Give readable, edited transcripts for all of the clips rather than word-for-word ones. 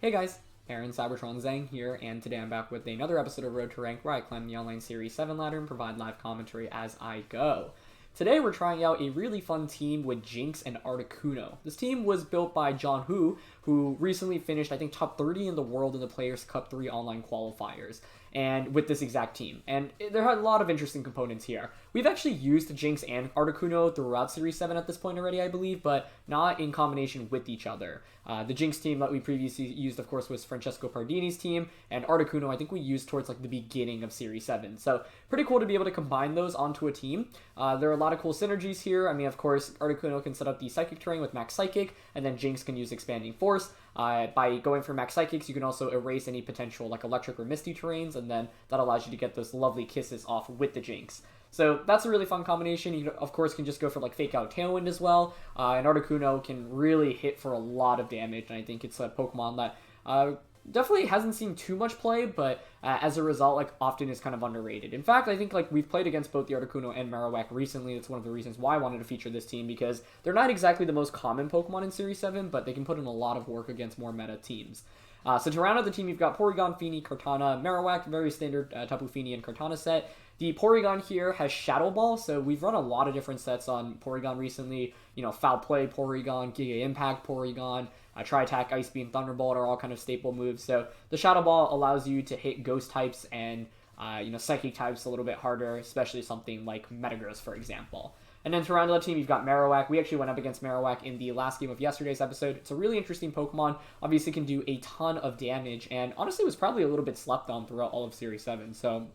Hey guys, Aaron CybertronVGC here, and today I'm back with another episode of Road to Rank where I climb the online Series 7 ladder and provide live commentary as I go. Today we're trying out a really fun team with Jynx and Articuno. This team was built by John who recently finished, I think, top 30 in the world in the Players Cup 3 online qualifiers, and with this exact team. And there are a lot of interesting components here. We've actually used Jynx and Articuno throughout Series 7 at this point already, I believe, but not in combination with each other. The Jynx team that we previously used, of course, was Francesco Pardini's team, and Articuno I think we used towards like the beginning of Series 7. So pretty cool to be able to combine those onto a team. There are a lot of cool synergies here. I mean, of course, Articuno can set up the Psychic terrain with Max Psychic, and then Jynx can use Expanding Force. By going for Max Psychics, you can also erase any potential like Electric or Misty terrains, and then that allows you to get those lovely kisses off with the Jynx. So that's a really fun combination. You, of course, can just go for like Fake Out Tailwind as well. And Articuno can really hit for a lot of damage, and I think it's a Pokemon that definitely hasn't seen too much play, but as a result, like often is kind of underrated. In fact, I think like we've played against both the Articuno and Marowak recently. That's one of the reasons why I wanted to feature this team, because they're not exactly the most common Pokemon in Series 7, but they can put in a lot of work against more meta teams. So to round out the team, you've got Porygon, Feeny, Kartana, Marowak, very standard Tapu Fini and Kartana set. The Porygon here has Shadow Ball, so we've run a lot of different sets on Porygon recently. You know, Foul Play Porygon, Giga Impact Porygon, Tri-Attack, Ice Beam, Thunderbolt are all kind of staple moves. So the Shadow Ball allows you to hit Ghost types and, Psychic types a little bit harder, especially something like Metagross, for example. And then to round out the team, you've got Marowak. We actually went up against Marowak in the last game of yesterday's episode. It's a really interesting Pokemon. Obviously can do a ton of damage, and honestly was probably a little bit slept on throughout all of Series 7. So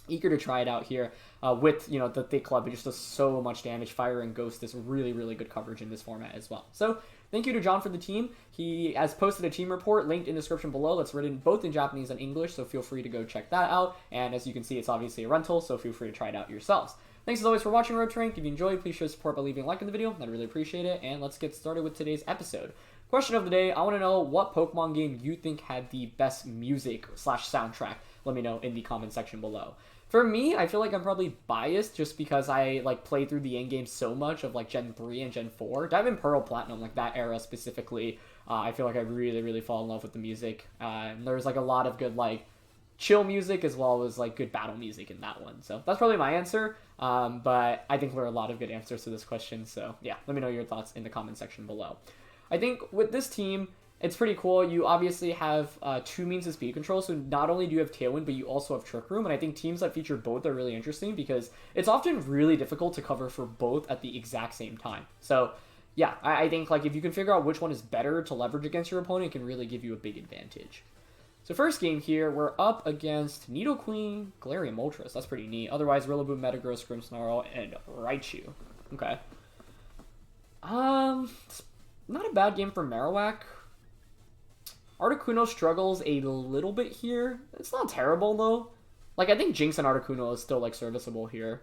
eager to try it out here with, the Thick Club. It just does so much damage. Fire and Ghost is really, really good coverage in this format as well. So thank you to John for the team. He has posted a team report linked in the description below that's written both in Japanese and English, so feel free to go check that out. And as you can see, it's obviously a rental, so feel free to try it out yourselves. Thanks as always for watching Road to Rank. If you enjoyed, please show support by leaving a like in the video. I'd really appreciate it. And let's get started with today's episode. Question of the day, I want to know what Pokemon game you think had the best music / soundtrack. Let me know in the comment section below. For me, I feel like I'm probably biased just because I played through the end game so much of Gen 3 and Gen 4. Diamond, Pearl, Platinum, that era specifically, I feel like I really, really fall in love with the music. And there's a lot of good chill music as well as good battle music in that one. So that's probably my answer. But I think there are a lot of good answers to this question. So yeah, let me know your thoughts in the comment section below. I think with this team, it's pretty cool. You obviously have two means of speed control, so not only do you have Tailwind, but you also have Trick Room, and I think teams that feature both are really interesting because it's often really difficult to cover for both at the exact same time. So yeah, I think if you can figure out which one is better to leverage against your opponent, it can really give you a big advantage. So first game here, we're up against Nidoqueen, Galarian Moltres. That's pretty neat. Otherwise, Rillaboom, Metagross, Grimmsnarl, and Raichu. Okay. It's not a bad game for Marowak. Articuno struggles a little bit here. It's not terrible, though. I think Jynx and Articuno is still, serviceable here.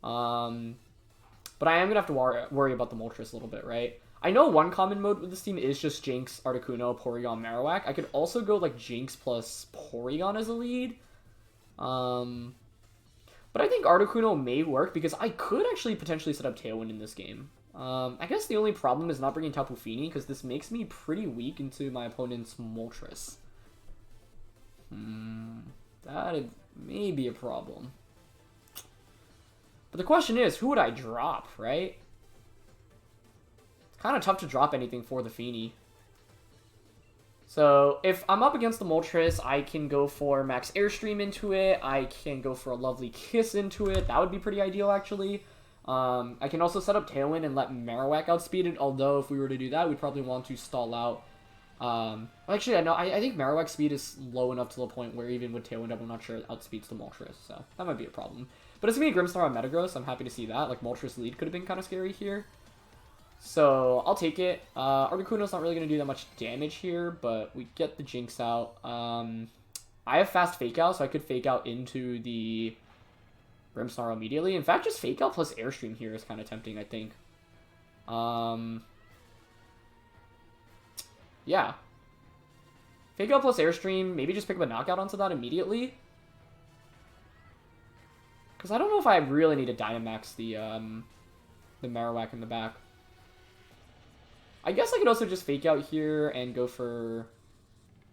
But I am going to have to worry about the Moltres a little bit, right? I know one common mode with this team is just Jynx, Articuno, Porygon, Marowak. I could also go, Jynx plus Porygon as a lead. But I think Articuno may work because I could actually potentially set up Tailwind in this game. I guess the only problem is not bringing Tapu Fini, because this makes me pretty weak into my opponent's Moltres. That may be a problem. But the question is, who would I drop, right? It's kind of tough to drop anything for the Fini. So, if I'm up against the Moltres, I can go for Max Airstream into it. I can go for a lovely Kiss into it. That would be pretty ideal, actually. I can also set up Tailwind and let Marowak outspeed it, although if we were to do that, we'd probably want to stall out. Actually, I think Marowak's speed is low enough to the point where even with Tailwind up, I'm not sure it outspeeds the Moltres, so that might be a problem. But it's going to be a Grimmsnarl and Metagross, I'm happy to see that. Moltres lead could have been kind of scary here. So, I'll take it. Articuno's not really going to do that much damage here, but we get the Jynx out. I have fast Fake Out, so I could Fake Out into the Grimmsnarl immediately. In fact, just Fake Out plus Airstream here is kind of tempting, I think. Yeah. Fake Out plus Airstream, maybe just pick up a Knockout onto that immediately. Because I don't know if I really need to Dynamax the Marowak in the back. I guess I could also just Fake Out here and go for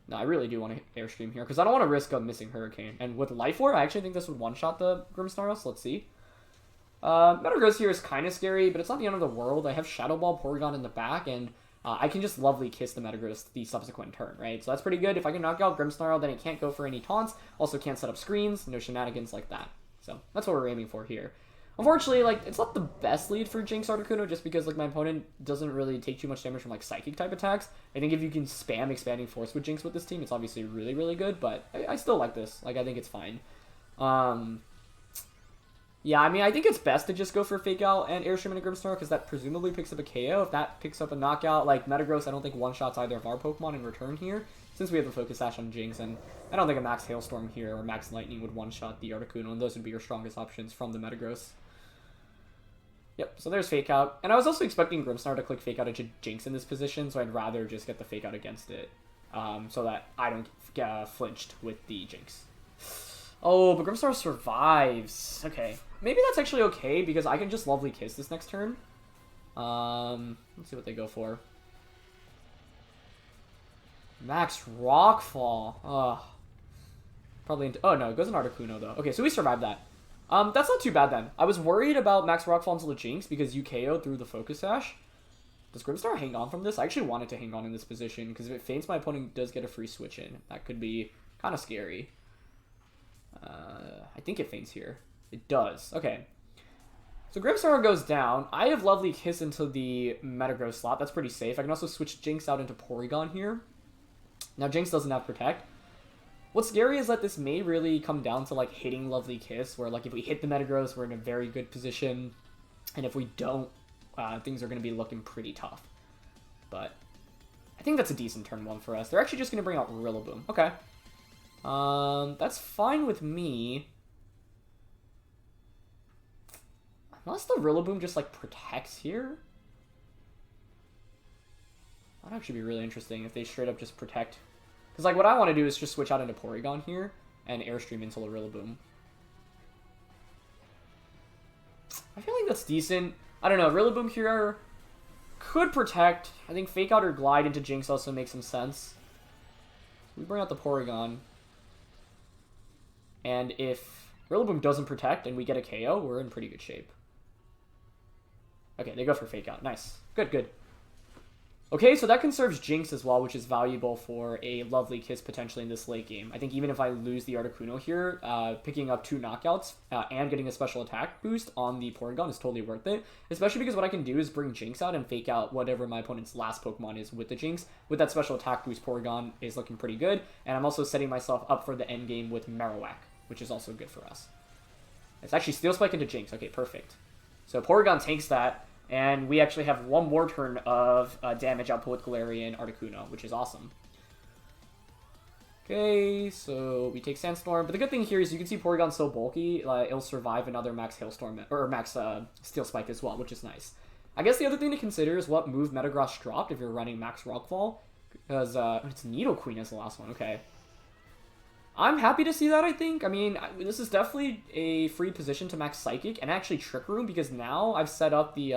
No, I really do want to Airstream here, because I don't want to risk a missing Hurricane. And with Life Orb, I actually think this would one-shot the Grimmsnarl, so let's see. Metagross here is kind of scary, but it's not the end of the world. I have Shadow Ball Porygon in the back, and I can just Lovely Kiss the Metagross the subsequent turn, right? So that's pretty good. If I can knock out Grimmsnarl, then it can't go for any taunts. Also can't set up screens, no shenanigans like that. So that's what we're aiming for here. Unfortunately, like, it's not the best lead for Jynx Articuno, just because, like, my opponent doesn't really take too much damage from, like, Psychic-type attacks. I think if you can spam Expanding Force with Jynx with this team, it's obviously really, really good, but I still like this. Like, I think it's fine. Yeah, I mean, I think it's best to just go for Fake Out and Airstream and a Grimmsnarl, because that presumably picks up a KO. If that picks up a knockout, like, Metagross, I don't think one-shots either of our Pokemon in return here, since we have the Focus Sash on Jynx, and I don't think a Max Hailstorm here or Max Lightning would one-shot the Articuno, and those would be your strongest options from the Metagross. Yep, so there's Fake Out. And I was also expecting Grimmsnarl to click Fake Out into Jynx in this position, so I'd rather just get the Fake Out against it, so that I don't get flinched with the Jynx. Oh, but Grimmsnarl survives. Okay. Maybe that's actually okay, because I can just Lovely Kiss this next turn. Let's see what they go for. Max Rockfall. Ugh. Probably into... Oh, no, it goes in Articuno, though. Okay, so we survived that. That's not too bad, then. I was worried about Max Rockfall until the Jynx, because you KO'd through the Focus Sash. Does Grimmsnarl hang on from this? I actually wanted to hang on in this position, because if it faints, my opponent does get a free switch in. That could be kind of scary. I think it faints here. It does. Okay. So Grimmsnarl goes down. I have Lovely Kiss into the Metagross slot. That's pretty safe. I can also switch Jynx out into Porygon here. Now, Jynx doesn't have Protect. What's scary is that this may really come down to, like, hitting Lovely Kiss, where, like, if we hit the Metagross, we're in a very good position. And if we don't, things are going to be looking pretty tough. But I think that's a decent turn one for us. They're actually just going to bring out Rillaboom. Okay. That's fine with me. Unless the Rillaboom just, like, protects here. That'd actually be really interesting if they straight up just protect. Because, like, what I want to do is just switch out into Porygon here and Airstream into the Rillaboom. I feel like that's decent. I don't know. Rillaboom here could protect. I think Fake Out or Glide into Jynx also makes some sense. We bring out the Porygon. And if Rillaboom doesn't protect and we get a KO, we're in pretty good shape. Okay, they go for Fake Out. Nice. Good, good. Okay, so that conserves Jynx as well, which is valuable for a Lovely Kiss potentially in this late game. I think even if I lose the Articuno here, picking up 2 knockouts and getting a special attack boost on the Porygon is totally worth it. Especially because what I can do is bring Jynx out and Fake Out whatever my opponent's last Pokemon is with the Jynx. With that special attack boost, Porygon is looking pretty good. And I'm also setting myself up for the end game with Marowak, which is also good for us. It's actually Steel Spike into Jynx. Okay, perfect. So Porygon tanks that. And we actually have one more turn of damage output with Galarian Articuno, which is awesome. Okay, so we take Sandstorm. But the good thing here is you can see Porygon's so bulky, it'll survive another Max Hailstorm, or Max Steel Spike as well, which is nice. I guess the other thing to consider is what move Metagross dropped if you're running Max Rockfall. Because it's Nidoqueen as the last one, okay. I'm happy to see that, I think. I mean, this is definitely a free position to max Psychic and actually Trick Room, because now I've set up the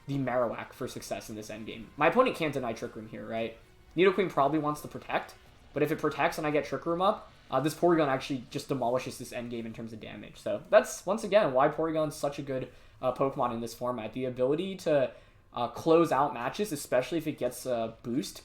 Marowak for success in this endgame. My opponent can't deny Trick Room here, right? Nidoqueen probably wants to protect, but if it protects and I get Trick Room up, this Porygon actually just demolishes this endgame in terms of damage. So that's, once again, why Porygon's such a good Pokemon in this format. The ability to close out matches, especially if it gets a boost,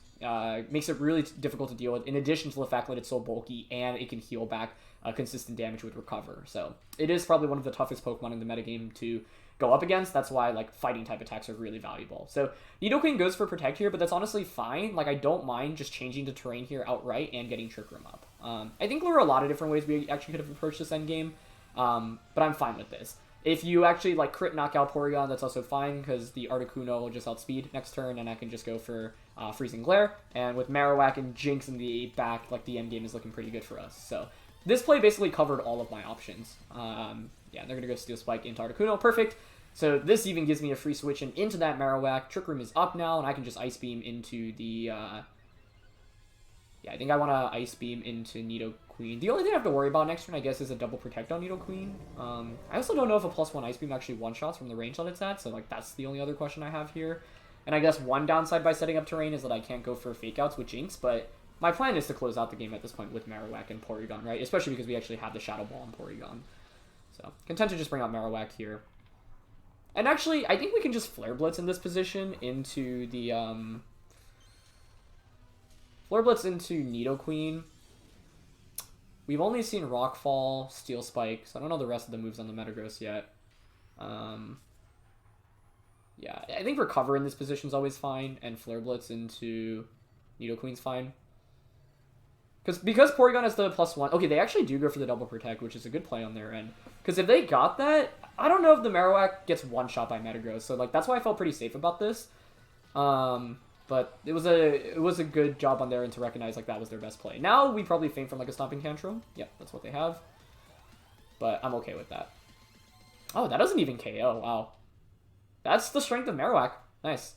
makes it really difficult to deal with, in addition to the fact that it's so bulky and it can heal back consistent damage with Recover. So it is probably one of the toughest Pokemon in the metagame to go up against. That's why, like, fighting type attacks are really valuable. So Nidoqueen goes for Protect here, but that's honestly fine. Like, I don't mind just changing the terrain here outright and getting Trick Room up. I think there are a lot of different ways we actually could have approached this endgame, but I'm fine with this. If you actually, like, crit knockout Porygon, that's also fine, because the Articuno will just outspeed next turn, and I can just go for Freezing Glare. And with Marowak and Jynx in the back, like, the end game is looking pretty good for us. So this play basically covered all of my options. Yeah, they're going to go Steel Spike into Articuno. Perfect. So this even gives me a free switch into that Marowak. Trick Room is up now, and I can just Ice Beam into the... Yeah, I think I want to Ice Beam into Nidoqueen. The only thing I have to worry about next turn, I guess, is a double Protect on Nidoqueen. I also don't know if a +1 Ice Beam actually one-shots from the range that it's at, so, like, that's the only other question I have here. And I guess one downside by setting up terrain is that I can't go for fake outs with Jynx, but my plan is to close out the game at this point with Marowak and Porygon, right? Especially because we actually have the Shadow Ball on Porygon. So, content to just bring out Marowak here. And actually, I think we can just Flare Blitz in this position into the, Flare Blitz into Nidoqueen. We've only seen Rockfall, Steel Spike, so I don't know the rest of the moves on the Metagross yet. Yeah, I think Recover in this position is always fine, and Flare Blitz into Nidoqueen's fine. Because Porygon has the +1... Okay, they actually do go for the Double Protect, which is a good play on their end. Because if they got that, I don't know if the Marowak gets one-shot by Metagross, so like that's why I felt pretty safe about this. But it was a good job on their end to recognize like that was their best play. Now we probably faint from like a Stomping Tantrum. Yep, that's what they have. But I'm okay with that. Oh, that doesn't even KO. Wow. That's the strength of Marowak. Nice.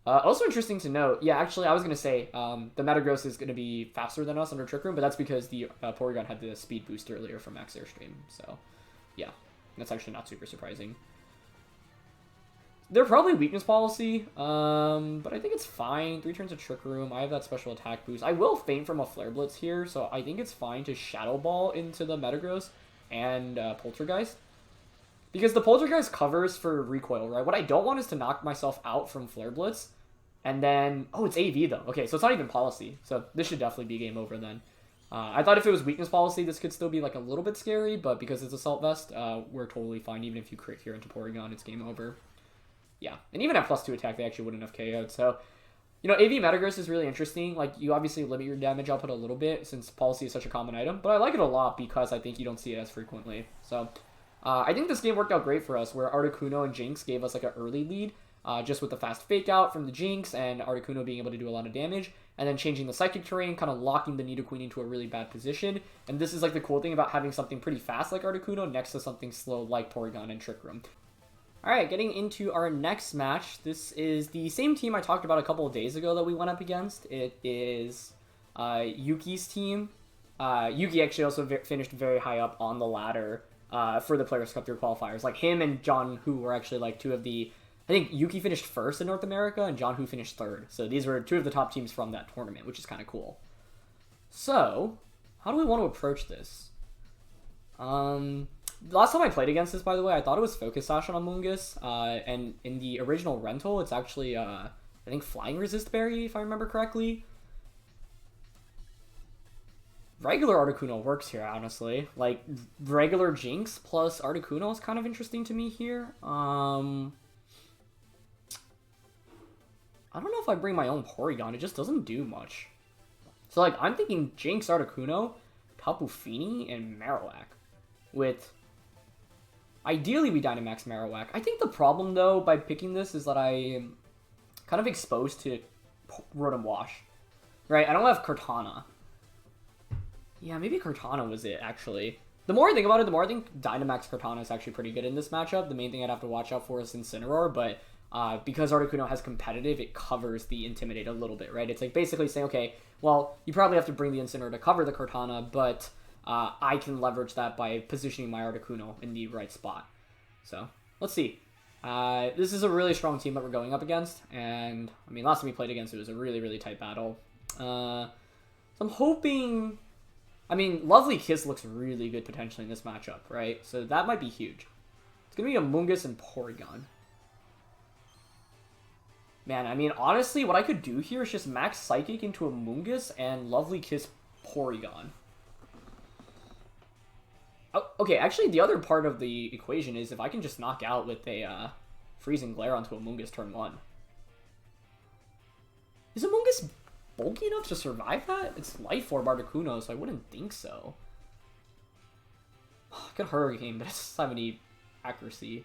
Also interesting to note, yeah, actually, I was going to say the Metagross is going to be faster than us under Trick Room, but that's because the Porygon had the speed boost earlier from Max Airstream. So, yeah, that's actually not super surprising. They're probably weakness policy, but I think it's fine. 3 turns of Trick Room. I have that special attack boost. I will feint from a Flare Blitz here, so I think it's fine to Shadow Ball into the Metagross and Poltergeist. Because the Poltergeist covers for recoil, right? What I don't want is to knock myself out from Flare Blitz. And then... Oh, it's AV, though. Okay, so it's not even policy. So this should definitely be game over, then. I thought if it was weakness policy, this could still be, like, a little bit scary. But because it's Assault Vest, we're totally fine. Even if you crit here into Porygon, it's game over. Yeah. And even at +2 attack, they actually wouldn't have KO'd. So, you know, AV Metagross is really interesting. Like, you obviously limit your damage output a little bit since policy is such a common item. But I like it a lot because I think you don't see it as frequently. So... I think this game worked out great for us, where Articuno and Jynx gave us like an early lead, just with the fast fake out from the Jynx and Articuno being able to do a lot of damage, and then changing the psychic terrain, kind of locking the Nidoqueen into a really bad position. And this is like the cool thing about having something pretty fast like Articuno next to something slow like Porygon and Trick Room. Alright, getting into our next match. This is the same team I talked about a couple of days ago that we went up against. It is Yuki's team. Yuki actually also finished very high up on the ladder for the Players' Cup through qualifiers. Like, him and John Hu were actually, like, two of the... I think Yuki finished first in North America, and John Hu finished third. So these were two of the top teams from that tournament, which is kind of cool. So, how do we want to approach this? Last time I played against this, by the way, I thought it was Focus Sash on Amoonguss, and in the original rental, it's actually, I think, Flying Resist Berry, if I remember correctly. Regular Articuno works here, honestly. Like, regular Jynx plus Articuno is kind of interesting to me here. I don't know if I bring my own Porygon. It just doesn't do much. So, like, I'm thinking Jynx, Articuno, Tapu Fini, and Marowak. With... Ideally, we Dynamax Marowak. I think the problem, though, by picking this is that I am kind of exposed to Rotom Wash. Right? I don't have Cortana. Yeah, maybe Cortana was it, actually. The more I think about it, the more I think Dynamax Cortana is actually pretty good in this matchup. The main thing I'd have to watch out for is Incineroar, but because Articuno has competitive, it covers the Intimidate a little bit, right? It's like basically saying, okay, well, you probably have to bring the Incineroar to cover the Cortana, but I can leverage that by positioning my Articuno in the right spot. So, let's see. This is a really strong team that we're going up against, and, I mean, last time we played against it was a really, really tight battle. So I'm hoping... I mean, Lovely Kiss looks really good potentially in this matchup, right? So that might be huge. It's going to be Amoonguss and Porygon. Man, I mean, honestly, what I could do here is just max Psychic into Amoonguss and Lovely Kiss Porygon. Oh, okay, actually, the other part of the equation is if I can just knock out with a Freezing Glare onto Amoonguss turn 1. Is Amoonguss bulky enough to survive that? It's Life Orb Articuno, so I wouldn't think so. I could Hurricane, but it doesn't have any accuracy.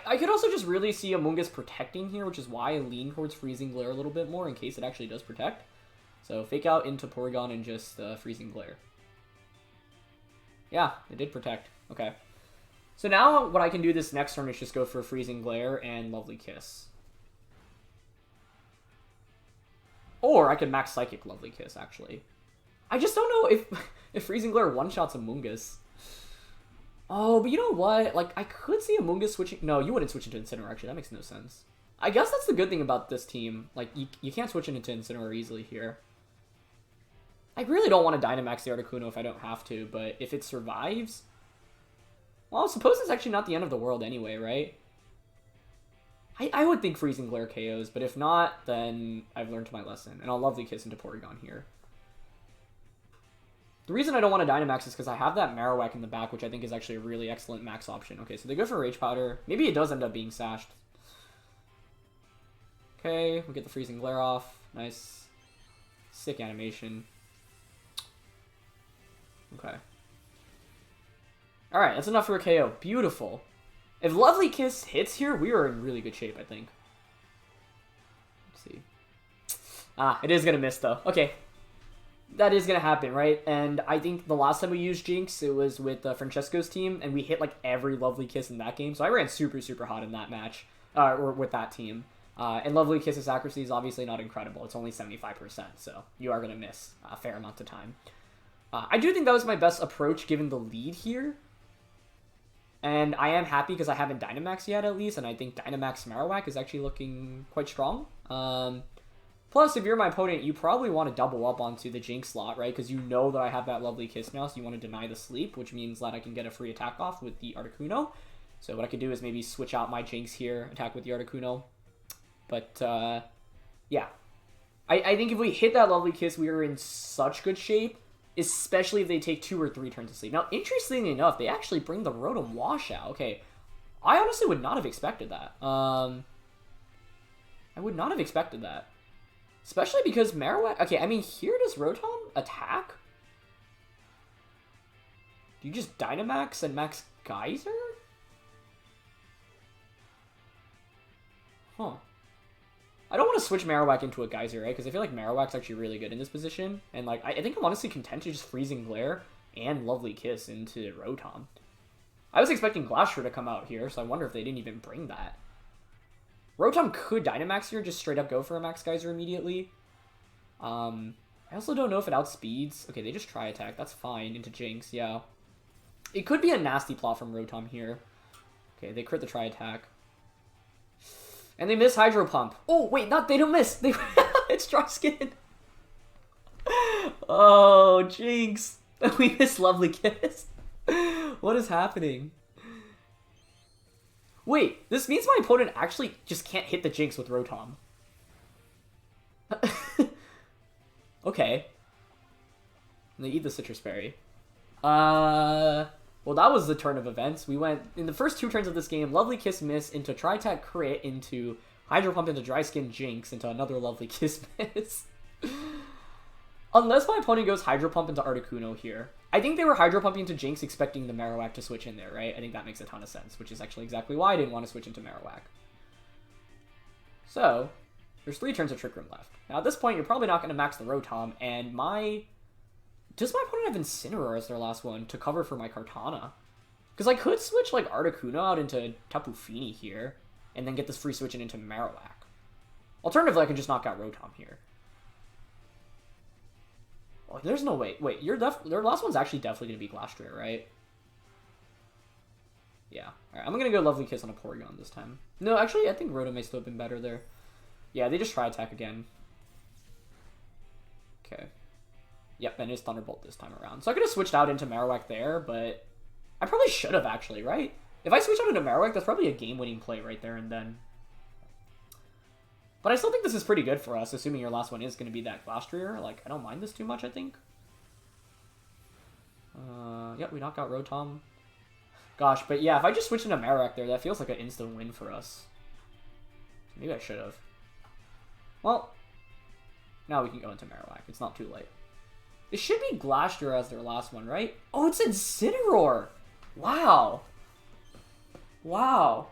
I could also just really see Amoonguss protecting here, which is why I lean towards Freezing Glare a little bit more in case it actually does protect. So Fake Out into Porygon and just Freezing Glare. Yeah, it did protect. Okay. So now what I can do this next turn is just go for Freezing Glare and Lovely Kiss. Or I could max Psychic Lovely Kiss, actually. I just don't know if Freezing Glare one-shots Amoonguss. Oh, but you know what? Like, I could see Amoonguss switching... No, you wouldn't switch into Incineroar, actually. That makes no sense. I guess that's the good thing about this team. Like, you can't switch into Incineroar easily here. I really don't want to Dynamax the Articuno if I don't have to, but if it survives... Well, I suppose it's actually not the end of the world anyway, right? I would think Freezing Glare KOs, but if not, then I've learned my lesson. And I'll Lovely Kiss into Porygon here. The reason I don't want to Dynamax is because I have that Marowak in the back, which I think is actually a really excellent max option. Okay, so they go for Rage Powder. Maybe it does end up being Sashed. Okay, we get the Freezing Glare off. Nice. Sick animation. Okay. Alright, that's enough for a KO. Beautiful. If Lovely Kiss hits here, we are in really good shape, I think. Let's see. Ah, it is going to miss, though. Okay. That is going to happen, right? And I think the last time we used Jynx, it was with Francesco's team, and we hit, like, every Lovely Kiss in that game. So I ran super, super hot in that match, or with that team. And Lovely Kiss's accuracy is obviously not incredible. It's only 75%, so you are going to miss a fair amount of time. I do think that was my best approach given the lead here. And I am happy because I haven't Dynamax yet, at least, and I think Dynamax Marowak is actually looking quite strong. Plus, if you're my opponent, you probably want to double up onto the Jynx slot, right? Because you know that I have that Lovely Kiss now, so you want to deny the sleep, which means that I can get a free attack off with the Articuno. So what I could do is maybe switch out my Jynx here, attack with the Articuno. But, yeah. I think if we hit that Lovely Kiss, we are in such good shape, especially if they take 2 or 3 turns of sleep. Now, interestingly enough, they actually bring the Rotom Washout. Okay, I honestly would not have expected that. I would not have expected that. Especially because Marowak... Okay, I mean, here does Rotom attack? Do you just Dynamax and Max Geyser? Huh. I don't want to switch Marowak into a Geyser, right? Because I feel like Marowak's actually really good in this position. And, like, I think I'm honestly content to just Freezing Glare and Lovely Kiss into Rotom. I was expecting Glastrier to come out here, so I wonder if they didn't even bring that. Rotom could Dynamax here, just straight up go for a Max Geyser immediately. I also don't know if it outspeeds. Okay, they just Tri Attack. That's fine. Into Jynx, yeah. It could be a nasty plot from Rotom here. Okay, they crit the Tri Attack. And they miss Hydro Pump. Oh, wait, they don't miss. It's Dry Skin. Oh, Jynx. We missed Lovely Kiss. What is happening? Wait, this means my opponent actually just can't hit the Jynx with Rotom. Okay. And they eat the Citrus Berry. Well, that was the turn of events. We went, in the first 2 turns of this game, Lovely Kiss miss into Tri-Attack crit into Hydro Pump into Dry Skin Jynx into another Lovely Kiss miss. Unless my opponent goes Hydro Pump into Articuno here. I think they were Hydro Pumping into Jynx expecting the Marowak to switch in there, right? I think that makes a ton of sense, which is actually exactly why I didn't want to switch into Marowak. So, there's 3 turns of Trick Room left. Now, at this point, you're probably not going to max the Rotom, and does my opponent have Incineroar as their last one to cover for my Kartana? Because I could switch, like, Articuno out into Tapu Fini here, and then get this free switch into Marowak. Alternatively, I can just knock out Rotom here. Oh, there's no way. Wait, their last one's actually definitely going to be Glastrier, right? Yeah. Alright, I'm going to go Lovely Kiss on a Porygon this time. No, actually, I think Rotom may still have been better there. Yeah, they just Tri Attack again. Okay. Yep, and it's Thunderbolt this time around. So I could have switched out into Marowak there, but I probably should have actually, right? If I switch out into Marowak, that's probably a game-winning play right there and then. But I still think this is pretty good for us, assuming your last one is going to be that Glastrier. Like, I don't mind this too much, I think. Yep, we knock out Rotom. Gosh, but yeah, if I just switch into Marowak there, that feels like an instant win for us. Maybe I should have. Well, now we can go into Marowak. It's not too late. It should be Glastrier as their last one, right? Oh, it's Incineroar! Wow. Wow.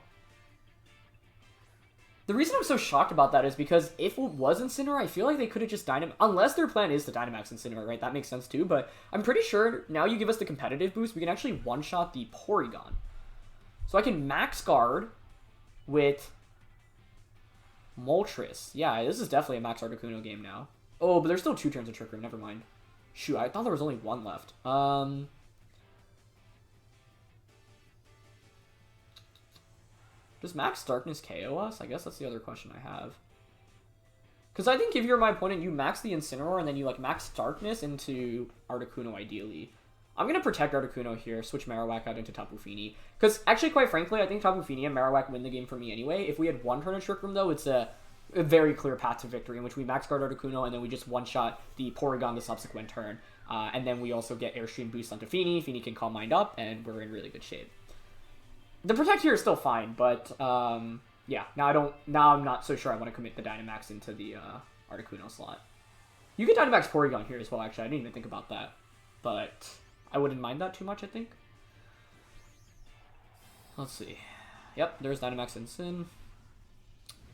The reason I'm so shocked about that is because if it was Incineroar, I feel like they could have just Dynamax... Unless their plan is to Dynamax Incineroar, right? That makes sense too, but I'm pretty sure now you give us the competitive boost, we can actually one-shot the Porygon. So I can Max Guard with Moltres. Yeah, this is definitely a Max Articuno game now. Oh, but there's still 2 turns of Trick Room. Never mind. Shoot, I thought there was only 1 left. Does Max Darkness KO us? I guess that's the other question I have. Because I think if you're my opponent, you max the Incineroar and then you like max Darkness into Articuno ideally. I'm going to protect Articuno here, switch Marowak out into Tapu Fini. Because actually, quite frankly, I think Tapu Fini and Marowak win the game for me anyway. If we had one turn of Trick Room though, it's a very clear path to victory in which we max guard Articuno and then we just one-shot the Porygon the subsequent turn. And then we also get Airstream boost onto Fini. Fini can Calm Mind up, and we're in really good shape. The protect here is still fine, but yeah, now I'm not so sure I want to commit the Dynamax into the Articuno slot. You can Dynamax Porygon here as well, actually. I didn't even think about that. But I wouldn't mind that too much, I think. Let's see. Yep, there's Dynamax and Sin.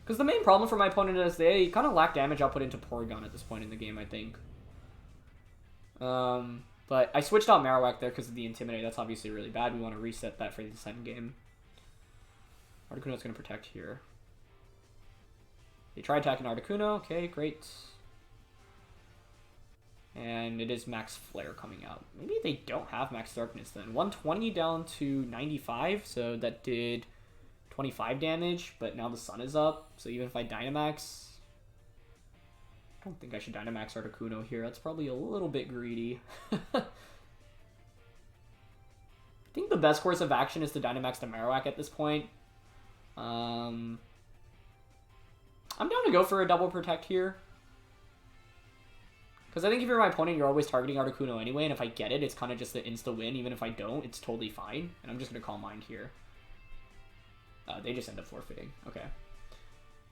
Because the main problem for my opponent is they kind of lack damage output into Porygon at this point in the game, I think. But I switched out Marowak there because of the Intimidate. That's obviously really bad. We want to reset that for the second game. Articuno's going to protect here. They try attacking Articuno. Okay, great. And it is Max Flare coming out. Maybe they don't have Max Darkness then. 120 down to 95, so that did 25 damage, but now the sun is up. So even if I Dynamax... I don't think I should Dynamax Articuno here. That's probably a little bit greedy. I think the best course of action is to Dynamax the Marowak at this point. I'm down to go for a double protect here. Because I think if you're my opponent, you're always targeting Articuno anyway, and if I get it, it's kind of just the insta-win. Even if I don't, it's totally fine. And I'm just going to Calm Mind here. They just end up forfeiting. Okay.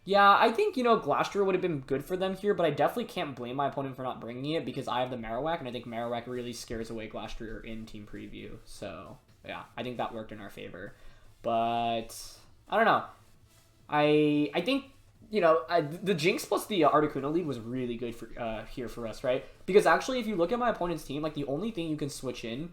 Yeah, I think, you know, Glastrier would have been good for them here, but I definitely can't blame my opponent for not bringing it because I have the Marowak, and I think Marowak really scares away Glastrier in Team Preview. So, yeah, I think that worked in our favor. But, I don't know. I think, you know, the Jynx plus the Articuno lead was really good for here for us, right? Because actually, if you look at my opponent's team, like, the only thing you can switch in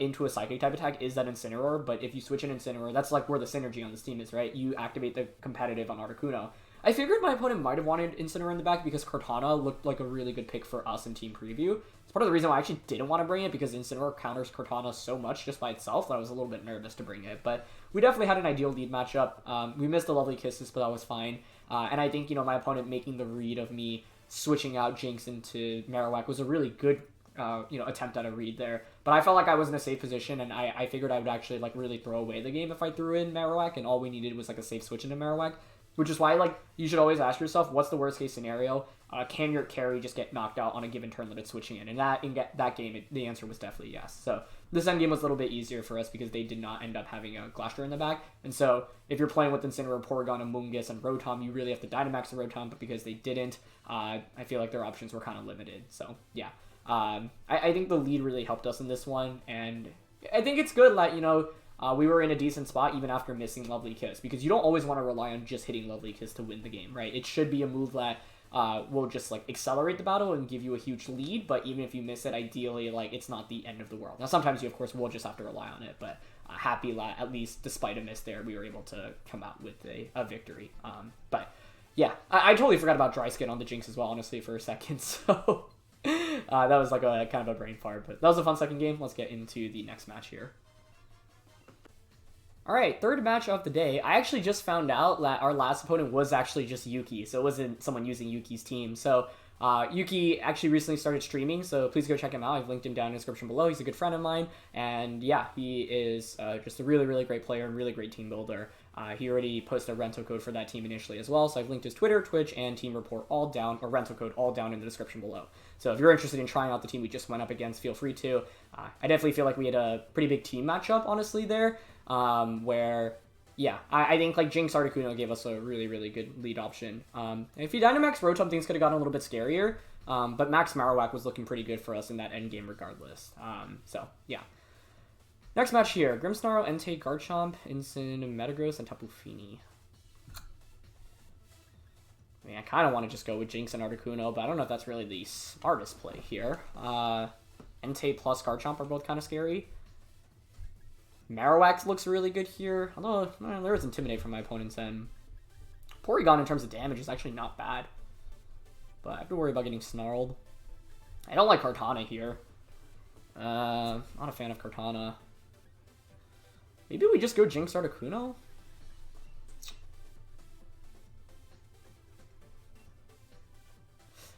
into a Psychic type attack is that Incineroar, but if you switch in Incineroar, that's like where the synergy on this team is, right? You activate the competitive on Articuno. I figured my opponent might have wanted Incineroar in the back because Kartana looked like a really good pick for us in Team Preview. It's part of the reason why I actually didn't want to bring it because Incineroar counters Kartana so much just by itself that I was a little bit nervous to bring it. But we definitely had an ideal lead matchup. We missed the lovely kisses, but that was fine. And I think, you know, my opponent making the read of me switching out Jynx into Marowak was a really good you know, attempt at a read there. But I felt like I was in a safe position, and I figured I would actually, like, really throw away the game if I threw in Marowak, and all we needed was, like, a safe switch into Marowak. Which is why, like, you should always ask yourself, what's the worst-case scenario? Can your carry just get knocked out on a given turn that it's switching in? And that game, the answer was definitely yes. So this endgame was a little bit easier for us because they did not end up having a Glastrier in the back. And so if you're playing with Incineroar, Porygon, Amoonguss, and Rotom, you really have to Dynamax the Rotom, but because they didn't, I feel like their options were kind of limited. So, yeah. I think the lead really helped us in this one, and I think it's good that, you know, we were in a decent spot even after missing Lovely Kiss, because you don't always want to rely on just hitting Lovely Kiss to win the game, right? It should be a move that will just, like, accelerate the battle and give you a huge lead, but even if you miss it, ideally, like, it's not the end of the world. Now, sometimes you, of course, will just have to rely on it, but happy that, at least, despite a miss there, we were able to come out with a victory. But, yeah, I totally forgot about Dry Skin on the Jynx as well, honestly, for a second, so... that was like a kind of a brain fart, but that was a fun second game. Let's get into the next match here. Alright, third match of the day. I actually just found out that our last opponent was actually just Yuki, so it wasn't someone using Yuki's team. So, Yuki actually recently started streaming, so please go check him out. I've linked him down in the description below. He's a good friend of mine, and yeah, he is just a really, really great player and really great team builder. He already posted a rental code for that team initially as well, so I've linked his Twitter, Twitch, and team report all down, or rental code all down in the description below. So if you're interested in trying out the team we just went up against, feel free to. I definitely feel like we had a pretty big team matchup, honestly, there, where, yeah, I think, like, Jynx Articuno gave us a really, really good lead option. If you Dynamax Rotom, things could have gotten a little bit scarier, but Max Marowak was looking pretty good for us in that endgame regardless. So, yeah. Next match here, Grimmsnarl, Entei, Garchomp, Incin, Metagross, and Tapu Fini. I mean, I kind of want to just go with Jynx and Articuno, but I don't know if that's really the smartest play here. Entei plus Garchomp are both kind of scary. Marowak looks really good here, although there is Intimidate from my opponent's end. Porygon in terms of damage is actually not bad, but I have to worry about getting snarled. I don't like Kartana here. Not a fan of Kartana. Maybe we just go Jynx Articuno?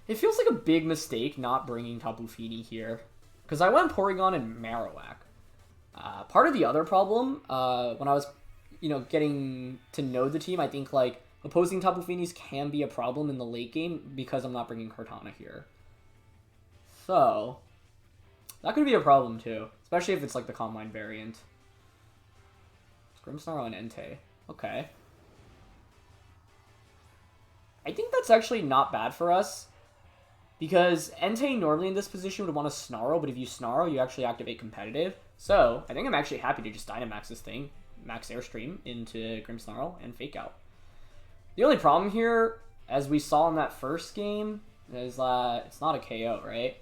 It feels like a big mistake not bringing Tapu Fini here. Because I went Porygon and Marowak. Part of the other problem, when I was, getting to know the team, I think, like, opposing Tapu Finis can be a problem in the late game because I'm not bringing Cortana here. So, that could be a problem, too. Especially if it's, like, the Combine variant. Grimmsnarl and Entei. Okay. I think that's actually not bad for us. Because Entei normally in this position would want to Snarl, but if you Snarl, you actually activate competitive. So, I think I'm actually happy to just Dynamax this thing, Max Airstream into Grimmsnarl, and Fake Out. The only problem here, as we saw in that first game, is it's not a KO, right?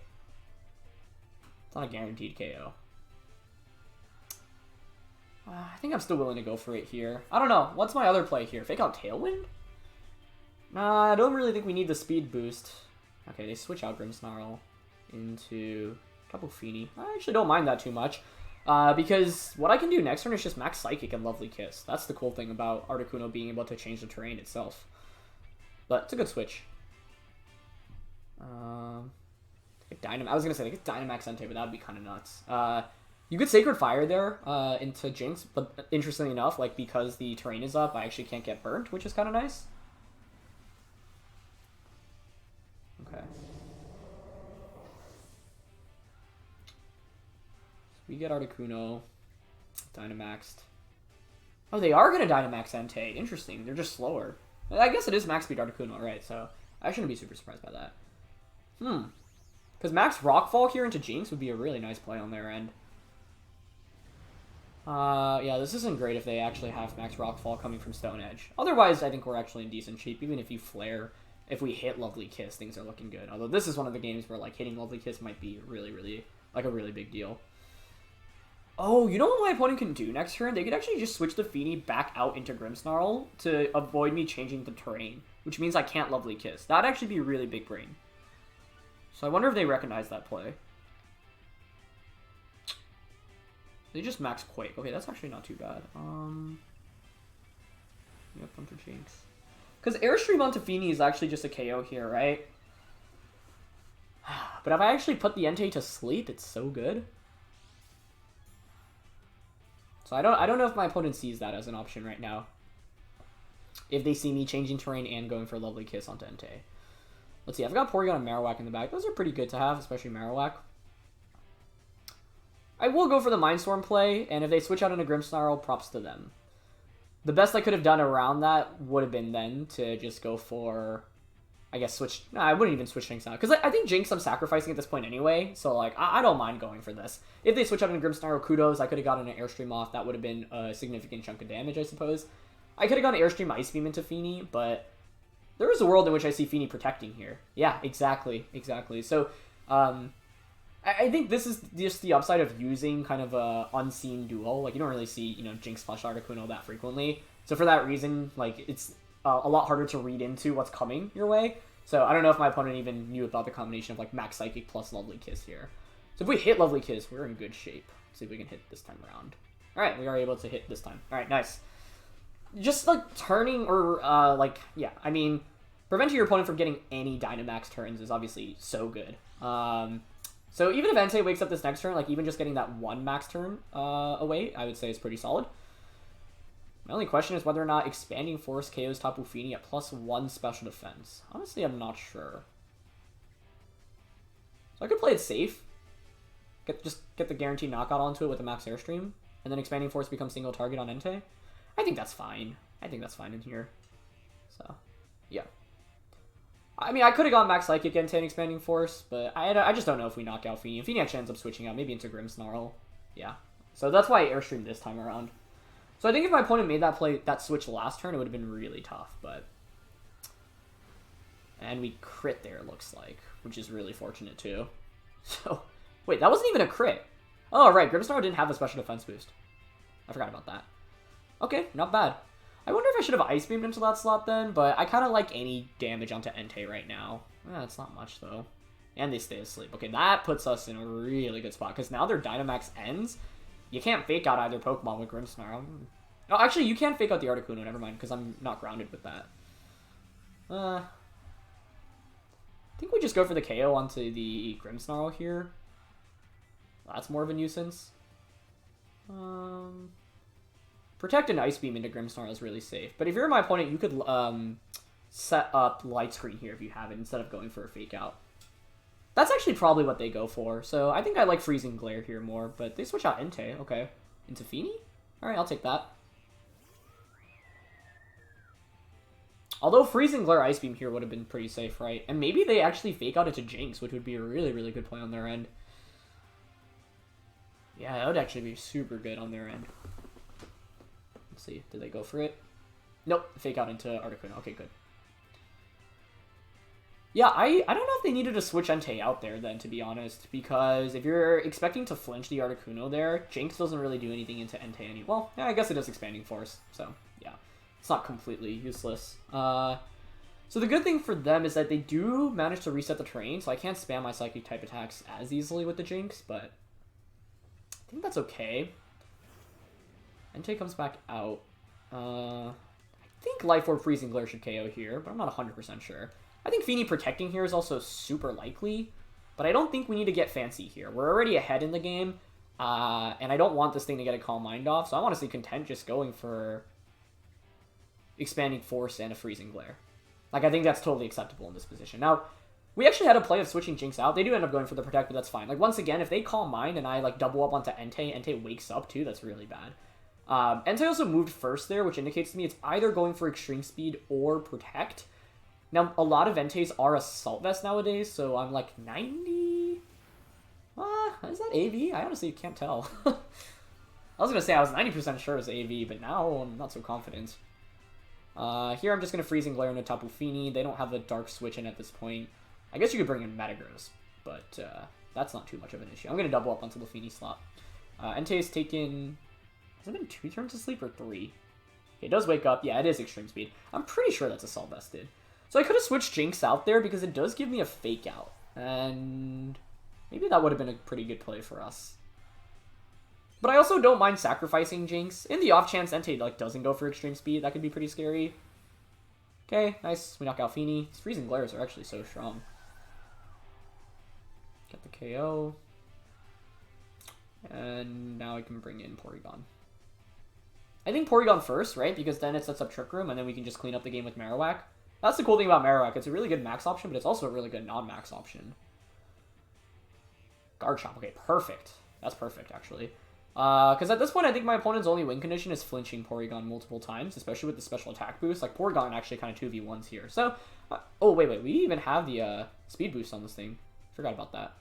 It's not a guaranteed KO. I think I'm still willing to go for it here. I don't know. What's my other play here? Fake Out Tailwind? Nah, I don't really think we need the speed boost. Okay, they switch out Grimmsnarl into Tapu Fini. I actually don't mind that too much. Because what I can do next turn is just Max Psychic and Lovely Kiss. That's the cool thing about Articuno being able to change the terrain itself. But it's a good switch. I was going to say, I could Dynamax Entei, but that would be kind of nuts. You could Sacred Fire there into Jynx, but interestingly enough, like because the terrain is up, I actually can't get burnt, which is kind of nice. Okay. We get Articuno Dynamaxed. Oh, they are going to Dynamax Entei. Interesting. They're just slower. I guess it is max speed Articuno, right? So I shouldn't be super surprised by that. Because Max Rockfall here into Jynx would be a really nice play on their end. Yeah, this isn't great if they actually have Max Rockfall coming from Stone Edge. Otherwise, I think we're actually in decent shape. Even if you flare, if we hit Lovely Kiss, things are looking good. Although this is one of the games where like hitting Lovely Kiss might be really, like a really big deal. Oh, you know what my opponent can do next turn? They could actually just switch the Fini back out into Grimmsnarl to avoid me changing the terrain, which means I can't Lovely Kiss. That'd actually be really big brain. So I wonder if they recognize that play. They just max Quake. Okay, that's actually not too bad. Yep, onto Jynx. Because Airstream onto Fini is actually just a KO here, right? But if I actually put the Entei to sleep, it's so good. So I don't know if my opponent sees that as an option right now. If they see me changing terrain and going for a Lovely Kiss onto Entei. Let's see, I've got Porygon and Marowak in the back. Those are pretty good to have, especially Marowak. I will go for the Mindstorm play, and if they switch out into Grimmsnarl, props to them. The best I could have done around that would have been then to just go for, I guess, switch. No, I wouldn't even switch Jynx out. Because I think Jynx I'm sacrificing at this point anyway. So, like, I don't mind going for this. If they switch out into Grimmsnarl, kudos. I could have gotten an Airstream off. That would have been a significant chunk of damage, I suppose. I could have gone Airstream Ice Beam into Fini, but there is a world in which I see Fini protecting here. Yeah, exactly. So, I think this is just the upside of using kind of a unseen duel. Like, you don't really see, Jynx / Articuno that frequently. So for that reason, like, it's a lot harder to read into what's coming your way. So I don't know if my opponent even knew about the combination of, like, Max Psychic plus Lovely Kiss here. So if we hit Lovely Kiss, we're in good shape. Let's see if we can hit this time around. Alright, we are able to hit this time. Alright, nice. Just, like, turning or, preventing your opponent from getting any Dynamax turns is obviously so good. So even if Entei wakes up this next turn, like even just getting that one max turn away, I would say is pretty solid. My only question is whether or not Expanding Force KOs Tapu Fini at +1 special defense. Honestly, I'm not sure. So I could play it safe. Just get the guaranteed knockout onto it with a Max Airstream, and then Expanding Force becomes single target on Entei. I think that's fine. I think that's fine in here. So, yeah. I mean, I could have gone Max Psychic Entei and Expanding Force, but I just don't know if we knock out Fini. If Fini actually ends up switching out, maybe into Grimmsnarl. Yeah. So that's why I Airstreamed this time around. So I think if my opponent made that switch last turn, it would have been really tough, but... And we crit there, it looks like, which is really fortunate, too. So, wait, that wasn't even a crit. Oh, right, Grimmsnarl didn't have a special defense boost. I forgot about that. Okay, not bad. I wonder if I should have Ice Beamed into that slot then, but I kind of like any damage onto Entei right now. It's not much, though. And they stay asleep. Okay, that puts us in a really good spot, because now their Dynamax ends. You can't fake out either Pokemon with Grimmsnarl. Oh, actually, you can fake out the Articuno, never mind, because I'm not grounded with that. I think we just go for the KO onto the Grimmsnarl here. That's more of a nuisance. Protect and Ice Beam into Grimmsnarl is really safe. But if you're my opponent, you could set up Light Screen here if you have it, instead of going for a Fake Out. That's actually probably what they go for. So I think I like Freezing Glare here more, but they switch out Entei. Okay. Into Feeny? Alright, I'll take that. Although Freezing Glare Ice Beam here would have been pretty safe, right? And maybe they actually Fake Out into Jynx, which would be a really, really good play on their end. Yeah, that would actually be super good on their end. Let's see. Did they go for it? Nope. Fake Out into Articuno. Okay, good. Yeah, I don't know if they needed to switch Entei out there then, to be honest, because if you're expecting to flinch the Articuno there, Jynx doesn't really do anything into Entei anymore. Well, yeah, I guess it is Expanding Force, so yeah, it's not completely useless. So the good thing for them is that they do manage to reset the terrain, so I can't spam my Psychic type attacks as easily with the Jynx, but I think that's okay. Entei comes back out. I think Life Orb Freezing Glare should KO here, but I'm not 100% sure. I think Feeny protecting here is also super likely, but I don't think we need to get fancy here. We're already ahead in the game, and I don't want this thing to get a Calm Mind off, so I'm honestly content just going for Expanding Force and a Freezing Glare. Like, I think that's totally acceptable in this position. Now, we actually had a play of switching Jynx out. They do end up going for the Protect, but that's fine. Like, once again, if they Calm Mind and I, like, double up onto Entei, Entei wakes up too, that's really bad. Entei also moved first there, which indicates to me it's either going for Extreme Speed or Protect. Now, a lot of Enteis are Assault Vest nowadays, so I'm like 90? Is that AV? I honestly can't tell. I was going to say I was 90% sure it was AV, but now I'm not so confident. Here I'm just going to Freezing Glare into Tapu Fini. They don't have a Dark Switch in at this point. I guess you could bring in Metagross, but that's not too much of an issue. I'm going to double up onto the Fini slot. Entei's taken... Has it been 2 turns to sleep or 3? Okay, it does wake up. Yeah, it is Extreme Speed. I'm pretty sure that's Assault Vested. So I could have switched Jynx out there because it does give me a Fake Out. And maybe that would have been a pretty good play for us. But I also don't mind sacrificing Jynx. In the off chance Entei like doesn't go for Extreme Speed, that could be pretty scary. Okay, nice. We knock out Feeny. These Freezing Glares are actually so strong. Get the KO. And now I can bring in Porygon. I think Porygon first, right? Because then it sets up Trick Room, and then we can just clean up the game with Marowak. That's the cool thing about Marowak. It's a really good max option, but it's also a really good non-max option. Guard Chomp. Okay, perfect. That's perfect, actually. Because at this point, I think my opponent's only win condition is flinching Porygon multiple times, especially with the special attack boost. Like, Porygon actually kind of 2v1s here. So, oh, wait. We even have the speed boost on this thing. Forgot about that.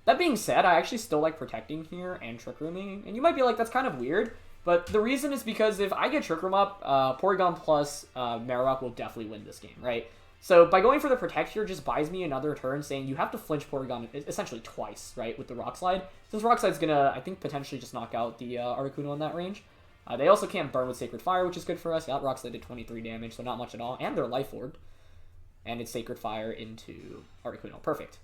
That being said, I actually still like protecting here and Trick Rooming. And you might be like, that's kind of weird. But the reason is because if I get Trick Room up, Porygon plus Marowak will definitely win this game, right? So by going for the Protect here just buys me another turn saying you have to flinch Porygon essentially twice, right, with the Rock Slide. Since Rock Slide's going to, I think, potentially just knock out the Articuno in that range. They also can't burn with Sacred Fire, which is good for us. Yeah, Rock Slide did 23 damage, so not much at all. And they're Life Orb. And it's Sacred Fire into Articuno. Perfect.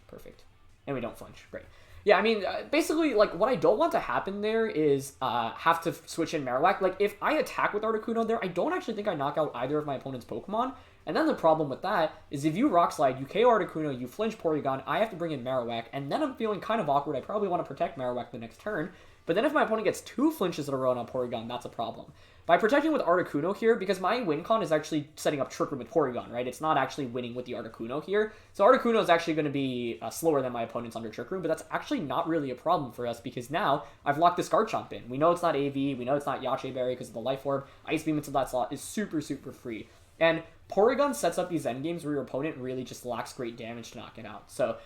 Perfect. And we don't flinch. Great. Yeah, I mean, basically, like, what I don't want to happen there is have to switch in Marowak. Like, if I attack with Articuno there, I don't actually think I knock out either of my opponent's Pokemon. And then the problem with that is if you Rock Slide, you KO Articuno, you flinch Porygon, I have to bring in Marowak, and then I'm feeling kind of awkward. I probably want to protect Marowak the next turn. But then if my opponent gets 2 flinches in a row on Porygon, that's a problem. By protecting with Articuno here, because my win con is actually setting up Trick Room with Porygon, right? It's not actually winning with the Articuno here. So Articuno is actually going to be slower than my opponent's under Trick Room, but that's actually not really a problem for us because now I've locked this Garchomp in. We know it's not AV, we know it's not Yache Berry because of the Life Orb. Ice Beam into that slot is super, super free. And Porygon sets up these endgames where your opponent really just lacks great damage to knock it out. So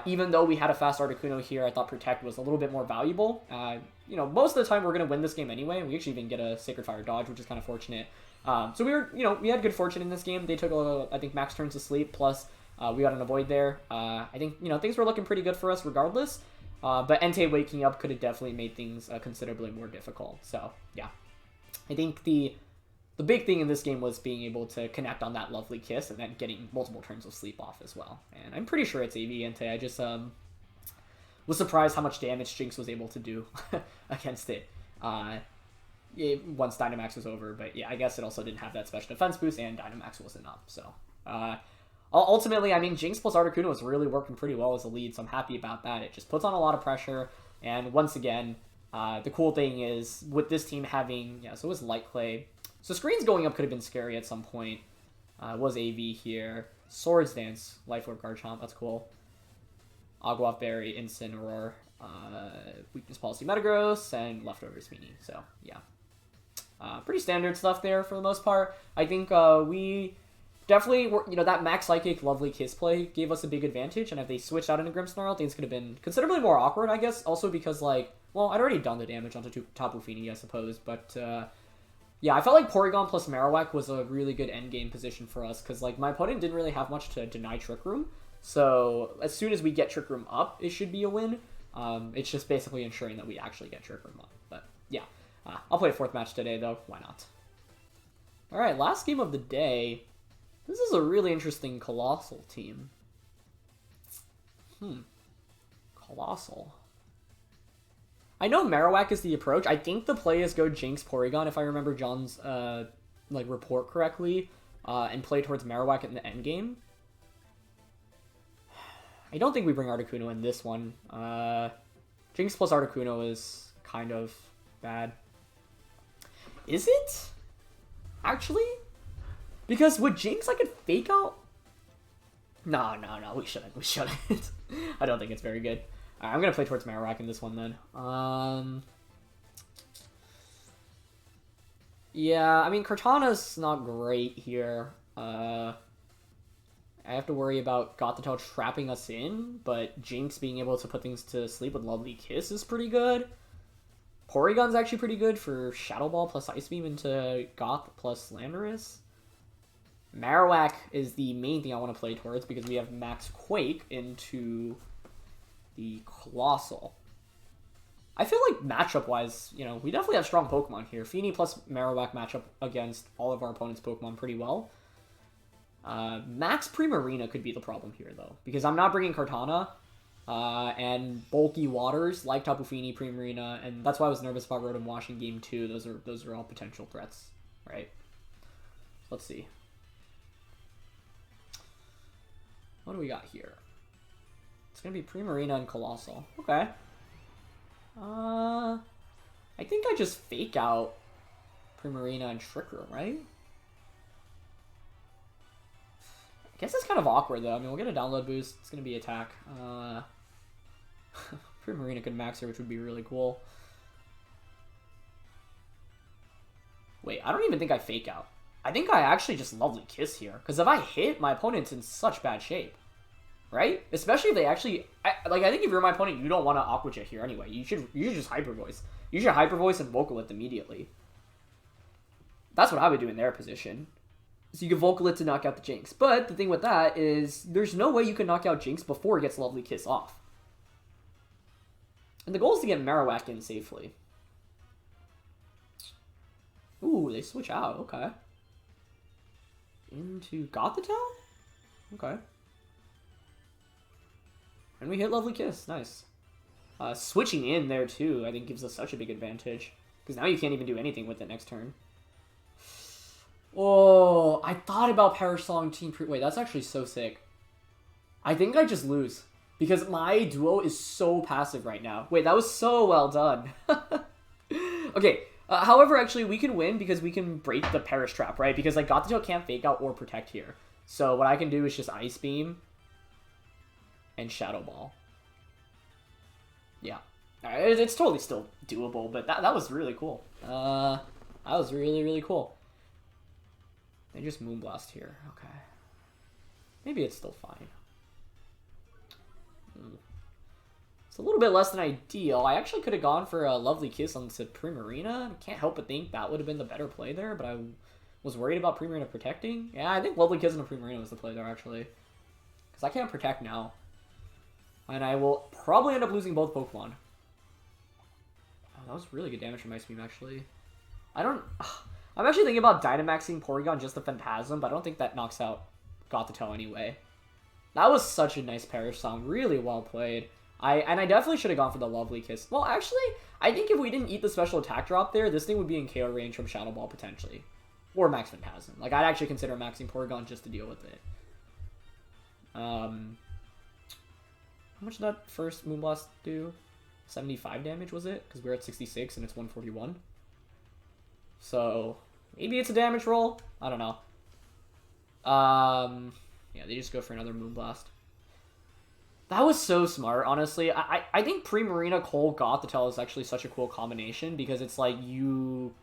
even though we had a fast Articuno here, I thought Protect was a little bit more valuable. You know, most of the time we're going to win this game anyway. We actually even get a Sacred Fire dodge, which is kind of fortunate. So we were, you know, we had good fortune in this game. They took, I think, max turns to sleep, plus we got an avoid there. I think, you know, things were looking pretty good for us regardless. But Entei waking up could have definitely made things considerably more difficult. So, yeah. I think the big thing in this game was being able to connect on that lovely kiss and then getting multiple turns of sleep off as well. And I'm pretty sure it's AV Entei. I just was surprised how much damage Jynx was able to do against it once Dynamax was over. But yeah, I guess it also didn't have that special defense boost and Dynamax wasn't up. So Ultimately, I mean, Jynx plus Articuno is really working pretty well as a lead, so I'm happy about that. It just puts on a lot of pressure, and once again, the cool thing is, with this team having, yeah, so it was Light Clay. So screens going up could have been scary at some point. It was AV here. Swords Dance, Life Orb Garchomp, that's cool. Aguath Berry, Incineroar, Weakness Policy Metagross, and Leftover Sweeney. So, yeah. Pretty standard stuff there for the most part. I think we definitely were, that Max Psychic Lovely Kiss play gave us a big advantage, and if they switched out into Grimmsnarl, things could have been considerably more awkward, I guess. Also because, like, well, I'd already done the damage onto Tapu Fini, I suppose, but yeah, I felt like Porygon plus Marowak was a really good endgame position for us, because, like, my opponent didn't really have much to deny Trick Room, so as soon as we get Trick Room up, it should be a win. It's just basically ensuring that we actually get Trick Room up, but yeah. I'll play a 4th match today, though. Why not? Alright, last game of the day. This is a really interesting Colossal team. Colossal. I know Marowak is the approach. I think the play is go Jynx Porygon, if I remember John's report correctly, and play towards Marowak in the endgame. I don't think we bring Articuno in this one. Jynx plus Articuno is kind of bad. Is it? Actually? Because with Jynx I could fake out? No, we shouldn't. I don't think it's very good. Alright, I'm gonna play towards Marowak in this one then. Yeah, I mean, Kartana's not great here. I have to worry about Gothitelle trapping us in, but Jynx being able to put things to sleep with Lovely Kiss is pretty good. Porygon's actually pretty good for Shadow Ball plus Ice Beam into Goth plus Landorus. Marowak is the main thing I want to play towards because we have Max Quake into the Colossal. I feel like matchup-wise, we definitely have strong Pokemon here. Fini plus Marowak matchup against all of our opponent's Pokemon pretty well. Max Primarina could be the problem here, though, because I'm not bringing Kartana, and bulky waters like Tapu Fini, Primarina, and that's why I was nervous about Rotom Wash in Game 2. Those are all potential threats, right? Let's see. What do we got here? It's gonna be Primarina and Colossal. Okay. I think I just fake out Primarina and Trick Room, right? I guess it's kind of awkward, though. I mean, we'll get a download boost. It's going to be attack. Primarina could max her, which would be really cool. Wait, I don't even think I fake out. I think I actually just Lovely Kiss here. Because if I hit, my opponent's in such bad shape. Right? Especially if they actually... I think if you're my opponent, you don't want to Aqua Jet here anyway. You should just Hyper Voice. You should Hyper Voice and Vocal It immediately. That's what I would do in their position. So you can Vocal It to knock out the Jynx. But the thing with that is there's no way you can knock out Jynx before it gets Lovely Kiss off. And the goal is to get Marowak in safely. Ooh, they switch out. Okay. Into Gothitelle? Okay. And we hit Lovely Kiss. Nice. Switching in there, too, I think gives us such a big advantage. Because now you can't even do anything with it next turn. Oh, I thought about Perish Song Team Pre... Wait, that's actually so sick. I think I just lose. Because my duo is so passive right now. Wait, that was so well done. Okay, however, actually, we can win because we can break the Perish Trap, right? Because, like, Gothitelle can't Fake Out or Protect here. So what I can do is just Ice Beam and Shadow Ball. Yeah. It's totally still doable, but that was really cool. That was really, really cool. They just Moonblast here. Okay. Maybe it's still fine. It's a little bit less than ideal. I actually could have gone for a Lovely Kiss on Primarina. Can't help but think that would have been the better play there, but I was worried about Primarina protecting. Yeah, I think Lovely Kiss on Primarina was the play there, actually. Because I can't protect now. And I will probably end up losing both Pokemon. Oh, that was really good damage from Ice Beam, actually. I'm actually thinking about Dynamaxing Porygon just the Phantasm, but I don't think that knocks out Gothitelle anyway. That was such a nice Perish Song. Really well played. I definitely should have gone for the Lovely Kiss. Well, actually, I think if we didn't eat the special attack drop there, this thing would be in KO range from Shadow Ball, potentially. Or Max Phantasm. Like, I'd actually consider maxing Porygon just to deal with it. How much did that first Moonblast do? 75 damage, was it? Because we're at 66 and it's 141. So, maybe it's a damage roll? I don't know. Yeah, they just go for another Moonblast. That was so smart, honestly. I think Primarina, Cole, Gothitelle is actually such a cool combination because it's like you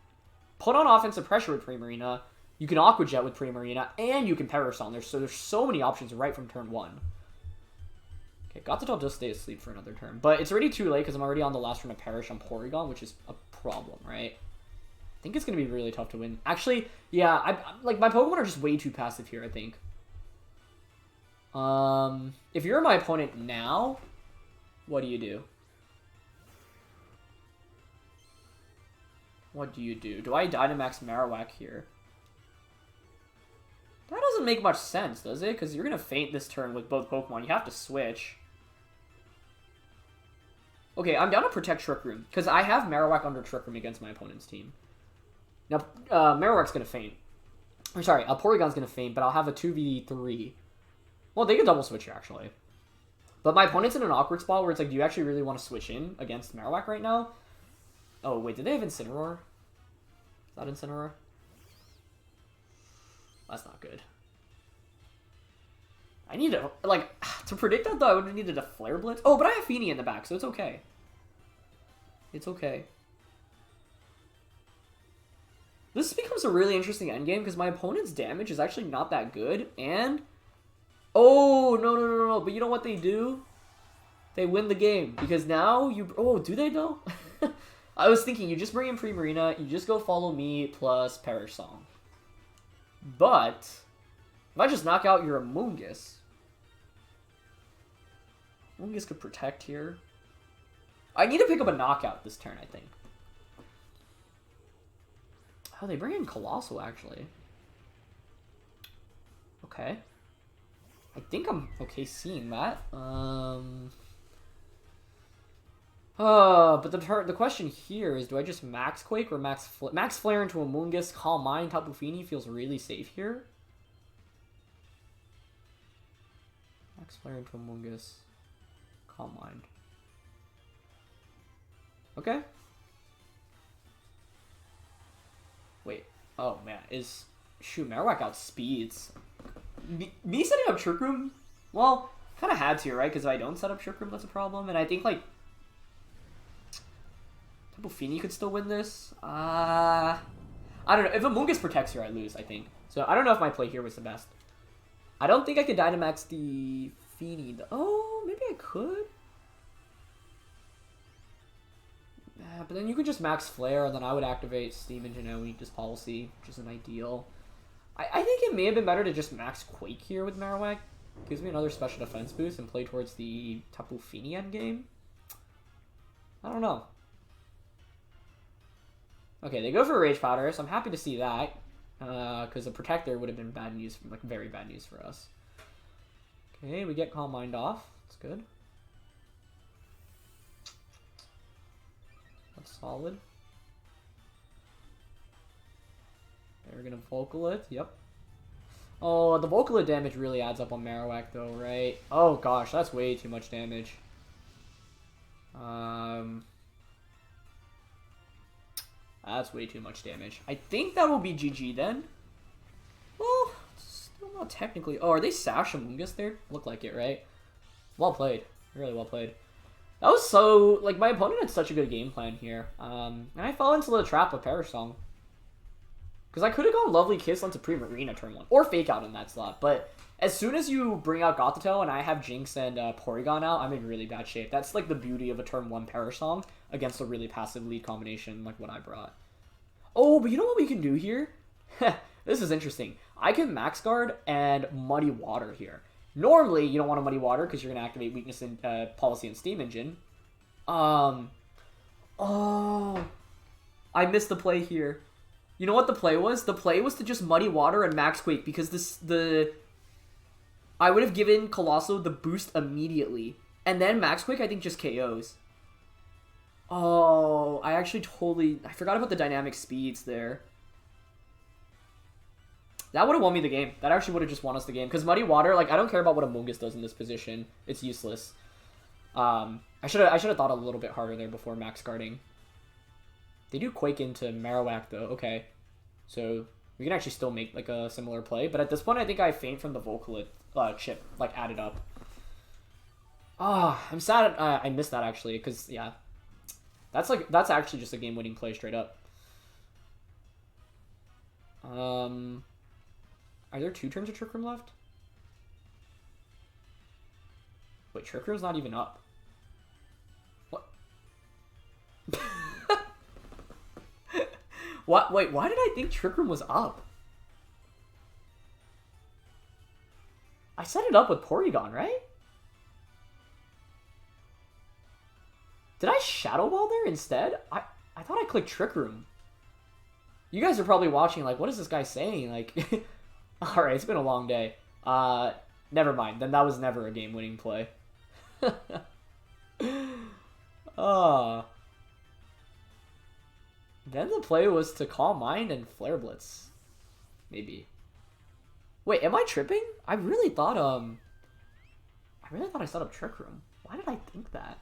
put on offensive pressure with Primarina, you can Aqua Jet with Primarina, and you can Perish Song. There's so many options right from turn 1. Okay, Gothitelle does stay asleep for another turn, but it's already too late because I'm already on the last turn of Perish on Porygon, which is a problem, right? I think it's going to be really tough to win. Actually, yeah, like my Pokemon are just way too passive here, I think. If you're my opponent now, what do you do? What do you do? Do I Dynamax Marowak here? That doesn't make much sense, does it? Because you're going to faint this turn with both Pokemon. You have to switch. Okay, I'm down to Protect Trick Room, because I have Marowak under Trick Room against my opponent's team. Now, Marowak's going to faint. Or sorry, Porygon's going to faint, but I'll have a 2v3. Well, they could double switch here, actually. But my opponent's in an awkward spot where it's like, do you actually really want to switch in against Marowak right now? Oh, wait, did they have Incineroar? Is that Incineroar? That's not good. I need to, like, to predict that, though, I would have needed a Flare Blitz. Oh, but I have Feeny in the back, so it's okay. It's okay. This becomes a really interesting endgame because my opponent's damage is actually not that good, and... Oh, no. But you know what they do? They win the game. Because now you... Oh, do they though? I was thinking, you just bring in Primarina, you just go Follow Me plus Perish Song. But, if I just knock out your Amoonguss... Amoonguss could protect here. I need to pick up a knockout this turn, I think. Oh, they bring in Colossal, actually. Okay. I think I'm okay seeing that. But the question here is, do I just Max Quake or Max Flare into Amoonguss, Calm Mind, Tapu Fini feels really safe here. Max Flare into Amoonguss, Calm Mind. Okay. Wait. Oh man, shoot, Marowak outspeeds. Me setting up Trick Room, well, kind of had to, right? Because if I don't set up Trick Room, that's a problem. And I think, like, Tapu Fini could still win this. I don't know. If Amoonguss protects here, I lose, I think. So I don't know if my play here was the best. I don't think I could Dynamax the Fini. Oh, maybe I could. But then you could just Max Flare, and then I would activate Steam Engine and Weakness Policy, which isn't ideal. I think it may have been better to just Max Quake here with Marowak. Gives me another special defense boost and play towards the Tapu Fini endgame. I don't know. Okay, they go for Rage Powder, so I'm happy to see that. Because a Protector would have been bad news, like very bad news for us. Okay, we get Calm Mind off. That's good. That's solid. We're gonna Vocalith, yep. Oh, the Vocalith damage really adds up on Marowak though, right? Oh gosh, that's way too much damage. That's way too much damage. I think that will be GG then. Well, still not technically. Oh, are they Sash Amoonguss there? Look like it, right? Well played. Really well played. That was so... Like, my opponent had such a good game plan here. And I fell into the trap of Perish Song. Because I could have gone Lovely Kiss onto Primarina turn 1. Or Fake Out in that slot. But as soon as you bring out Gothitelle and I have Jynx and Porygon out, I'm in really bad shape. That's like the beauty of a turn 1 Perish Song against a really passive lead combination like what I brought. Oh, but you know what we can do here? This is interesting. I can Max Guard and Muddy Water here. Normally, you don't want to Muddy Water because you're going to activate Weakness in Policy and Steam Engine. Oh, I missed the play here. You know what the play was? The play was to just Muddy Water and Max Quake because I would have given Colossal the boost immediately. And then Max Quake, I think, just KOs. Oh, I forgot about the dynamic speeds there. That would have won me the game. That actually would have just won us the game. Because Muddy Water, like, I don't care about what Amoonguss does in this position. It's useless. I should have thought a little bit harder there before max guarding. They do Quake into Marowak, though. Okay. So, we can actually still make, like, a similar play. But at this point, I think I faint from the Volcalit chip, like, added up. I'm sad I missed that, actually. Because, yeah. That's actually just a game-winning play straight up. Are there 2 turns of Trick Room left? Wait, Trick Room's not even up. What? What? Wait, why did I think Trick Room was up? I set it up with Porygon, right? Did I Shadow Ball there instead? I thought I clicked Trick Room. You guys are probably watching like, what is this guy saying? Like, alright, it's been a long day. Never mind. Then that was never a game-winning play. Then the play was to Calm Mind and Flare Blitz. Maybe. Wait, am I tripping? I really thought I set up Trick Room. Why did I think that?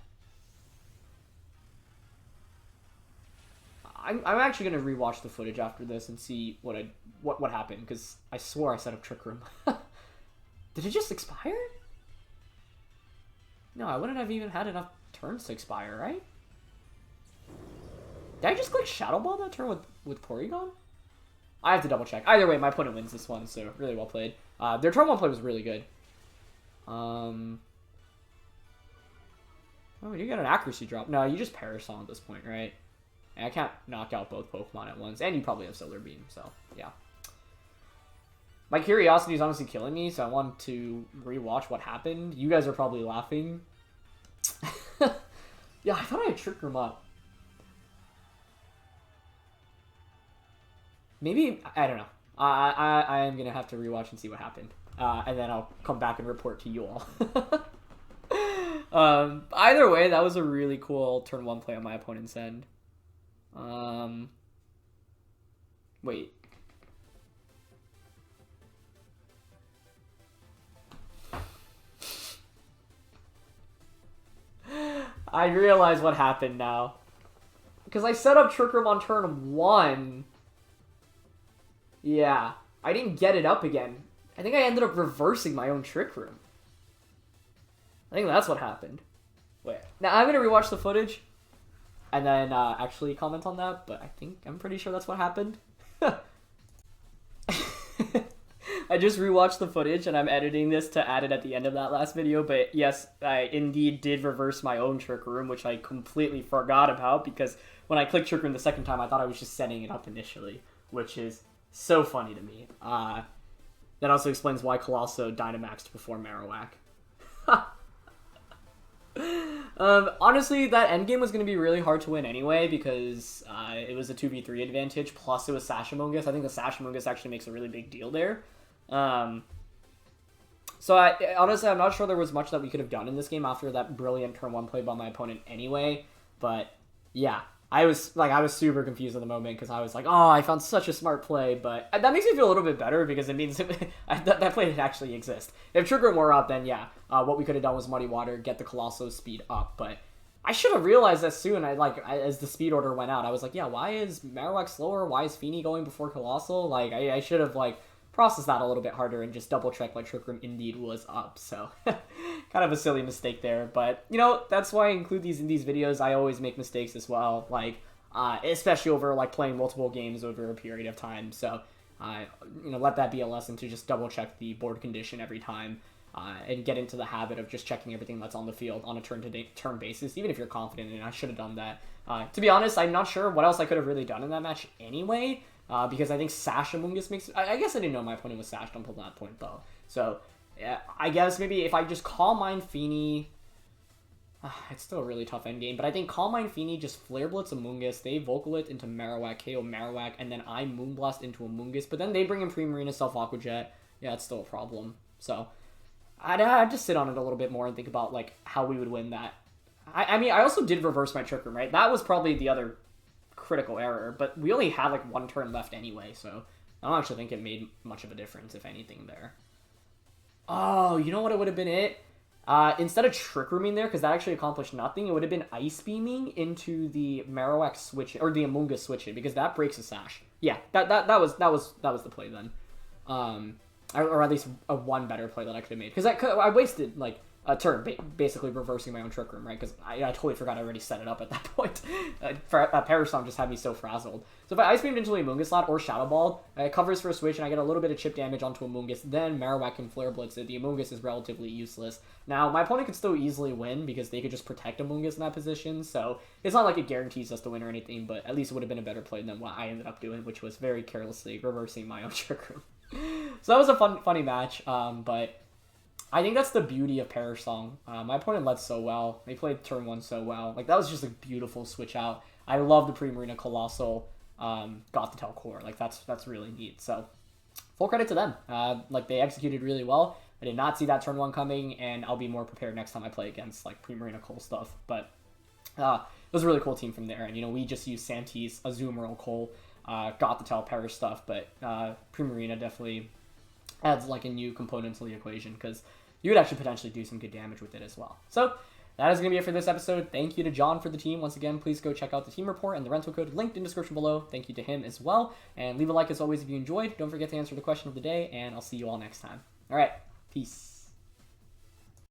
I'm actually gonna rewatch the footage after this and see what happened, because I swore I set up Trick Room. Did it just expire? No, I wouldn't have even had enough turns to expire, right? Did I just click Shadow Ball that turn with Porygon? I have to double check. Either way, my opponent wins this one, so really well played. Their turn 1 play was really good. Oh, you got an accuracy drop. No, you just Perish Song at this point, right? And I can't knock out both Pokemon at once. And you probably have Solar Beam, so yeah. My curiosity is honestly killing me, so I want to rewatch what happened. You guys are probably laughing. Yeah, I thought I had Trick Room up. Maybe, I don't know. I am going to have to rewatch and see what happened. And then I'll come back and report to you all. Either way, that was a really cool turn 1 play on my opponent's end. Wait. I realize what happened now. Because I set up Trick Room on turn 1. Yeah. I didn't get it up again. I think I ended up reversing my own Trick Room. I think that's what happened. Wait. Now, I'm going to rewatch the footage. And then actually comment on that. But I'm pretty sure that's what happened. I just rewatched the footage and I'm editing this to add it at the end of that last video. But yes, I indeed did reverse my own Trick Room, which I completely forgot about, because when I clicked Trick Room the second time, I thought I was just setting it up initially, which is so funny to me. That also explains why Colosso Dynamaxed before Marowak. Honestly, that endgame was going to be really hard to win anyway, because it was a 2v3 advantage, plus it was Sashamungus. I think the Sashamungus actually makes a really big deal there. So honestly, I'm not sure there was much that we could have done in this game after that brilliant turn 1 play by my opponent anyway. But yeah, I was super confused at the moment, because I was like, oh, I found such a smart play. But that makes me feel a little bit better, because it means that play didn't actually exist. If Trick Room were up, then yeah, what we could have done was Muddy Water, get the Colosso speed up. But I should have realized that soon. As the speed order went out, I was like, yeah, why is Marowak slower? Why is Feeny going before Colossal? Like, I should have process that a little bit harder and just double check my Trick Room indeed was up. So kind of a silly mistake there, but you know, that's why I include these in these videos. I always make mistakes as well, especially over playing multiple games over a period of time. So let that be a lesson to just double check the board condition every time, and get into the habit of just checking everything that's on the field on a turn basis, even if you're confident. And I should have done that. To be honest, I'm not sure what else I could have really done in that match anyway. Because I think Sashamungus makes... I guess I didn't know my opponent was Sashed until that point, though. So, yeah, I guess maybe if I just Calm Mind Feeny... it's still a really tough endgame, but I think Calm Mind Feeny, just Flare Blitz Amoonguss, they Vocalit into Marowak, KO Marowak, and then I Moonblast into Amoonguss, but then they bring in Primarina, Self Aqua Jet. Yeah, it's still a problem. So, I'd just sit on it a little bit more and think about, how we would win that. I mean, I also did reverse my Trick Room, right? That was probably the other critical error, but we only had 1 turn left anyway, so I don't actually think it made much of a difference, if anything, there. Oh, you know what it would have been it? Instead of Trick Rooming there, because that actually accomplished nothing, it would have been Ice Beaming into the Marowak switch, or the Amoonguss switch it, because that breaks a Sash. Yeah, that was the play then. Or at least a one better play that I could have made. Because I wasted, like, a turn, basically reversing my own Trick Room, right? Because I totally forgot I already set it up at that point. Perish Song just had me so frazzled. So if I Ice Beamed into a Amoonguss slot or Shadow Ball, it covers for a switch and I get a little bit of chip damage onto Amoonguss, then Marowak can Flare Blitz it. The Amoonguss is relatively useless. Now, my opponent could still easily win because they could just protect Amoonguss in that position, so it's not like it guarantees us to win or anything, but at least it would have been a better play than what I ended up doing, which was very carelessly reversing my own Trick Room. So that was a funny match, but I think that's the beauty of Perish Song. My opponent led so well. They played turn 1 so well. Like, that was just a beautiful switch out. I love the Pre-Marina Colossal got the core. Like, that's really neat. So, full credit to them. Like, they executed really well. I did not see that turn 1 coming, and I'll be more prepared next time I play against, like, Pre-Marina Cole stuff. But it was a really cool team from there. And, you know, we just used Santee's Azumarill Cole, got the Perish stuff, but Pre-Marina definitely adds, like, a new component to the equation, because you would actually potentially do some good damage with it as well. So, that is going to be it for this episode. Thank you to John for the team. Once again, please go check out the team report and the rental code linked in the description below. Thank you to him as well. And leave a like as always if you enjoyed. Don't forget to answer the question of the day, and I'll see you all next time. All right, peace.